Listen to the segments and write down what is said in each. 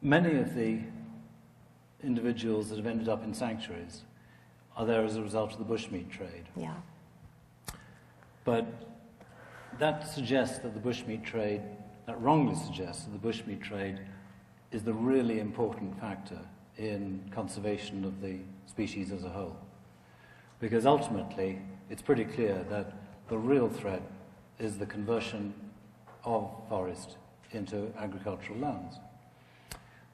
many of the individuals that have ended up in sanctuaries are there as a result of the bushmeat trade. Yeah. But that suggests that the bushmeat trade, that wrongly suggests that the bushmeat trade is the really important factor in conservation of the species as a whole. Because ultimately, it's pretty clear that the real threat is the conversion of forest into agricultural lands.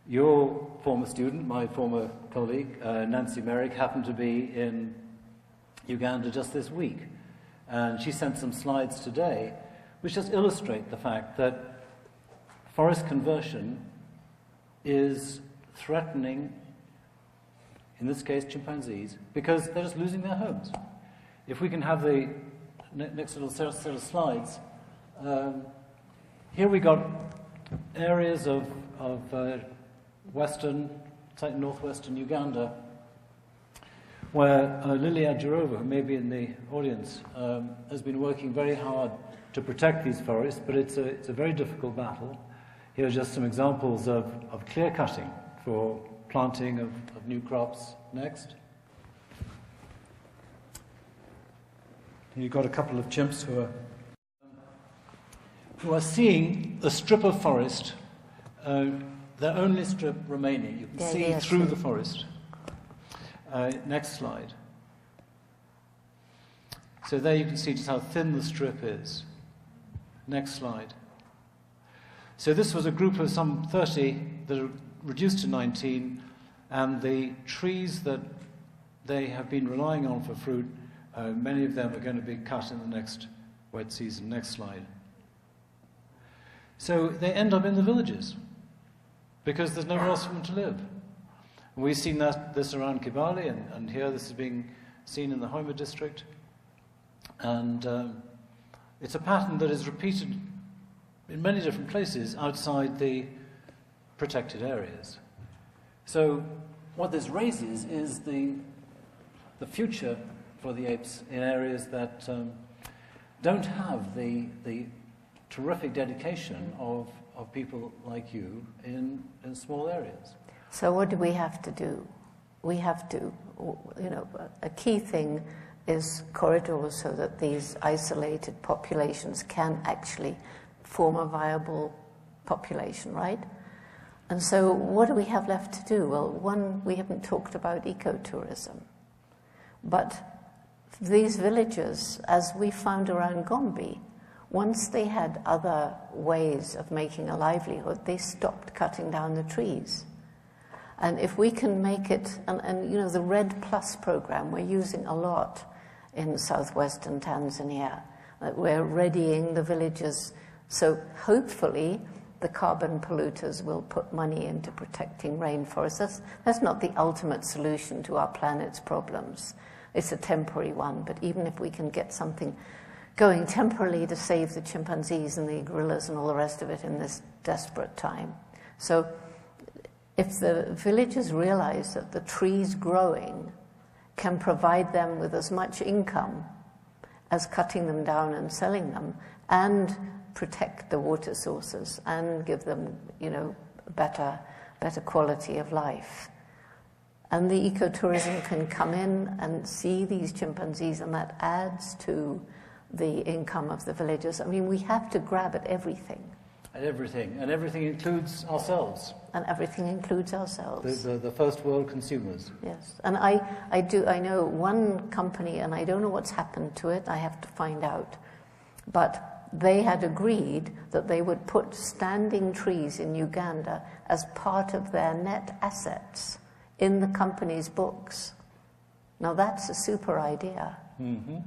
Your former student, my former colleague, Nancy Merrick, happened to be in Uganda just this week. And she sent some slides today which just illustrate the fact that forest conversion is threatening, in this case, chimpanzees, because they're just losing their homes. If we can have the next little set of slides, here we got areas of northwestern Uganda, where Lily Adjurova, who may be in the audience, has been working very hard to protect these forests, but it's a very difficult battle. Here are just some examples of clear cutting for planting of new crops. Next. You've got a couple of chimps who are seeing a strip of forest, their only strip remaining. You can see through the forest. Next slide. So there you can see just how thin the strip is. Next slide. So this was a group of some 30 that are reduced to 19, and the trees that they have been relying on for fruit, many of them are going to be cut in the next wet season. Next slide. So they end up in the villages because there's nowhere else for them to live. And we've seen this around Kibale, and here this is being seen in the Hoima district. And it's a pattern that is repeated in many different places outside the protected areas. So what this raises is the future for the apes in areas that don't have the terrific dedication of people like you in small areas. So what do we have to do? We have to, a key thing is corridors so that these isolated populations can actually form a viable population, right? And so what do we have left to do? Well, one, we haven't talked about ecotourism. But these villages, as we found around Gombe, once they had other ways of making a livelihood, they stopped cutting down the trees. And if we can make it, and the Red Plus program we're using a lot in southwestern Tanzania, we're readying the villages, so hopefully the carbon polluters will put money into protecting rainforests. That's not the ultimate solution to our planet's problems. It's a temporary one, but even if we can get something going temporarily to save the chimpanzees and the gorillas and all the rest of it in this desperate time. So if the villagers realize that the trees growing can provide them with as much income as cutting them down and selling them, and protect the water sources and give them, better quality of life. And the ecotourism can come in and see these chimpanzees, and that adds to the income of the villagers. I mean, we have to grab at everything. At everything. And everything includes ourselves. And everything includes ourselves. The first world consumers. Yes. And I know one company, and I don't know what's happened to it, I have to find out. But they had agreed that they would put standing trees in Uganda as part of their net assets in the company's books. Now that's a super idea. Mm-hmm.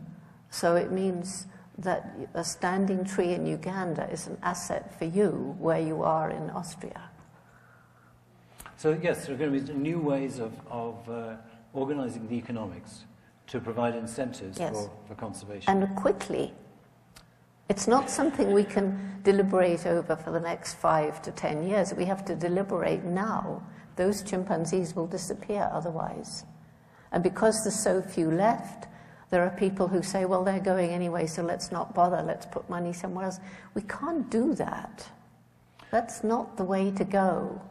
So it means that a standing tree in Uganda is an asset for you where you are in Austria. So yes, there are going to be new ways of organizing the economics to provide incentives for conservation. And quickly. It's not something we can deliberate over for the next 5 to 10 years. We have to deliberate now. Those chimpanzees will disappear otherwise. And because there's so few left, there are people who say, well, they're going anyway, so let's not bother, let's put money somewhere else. We can't do that. That's not the way to go.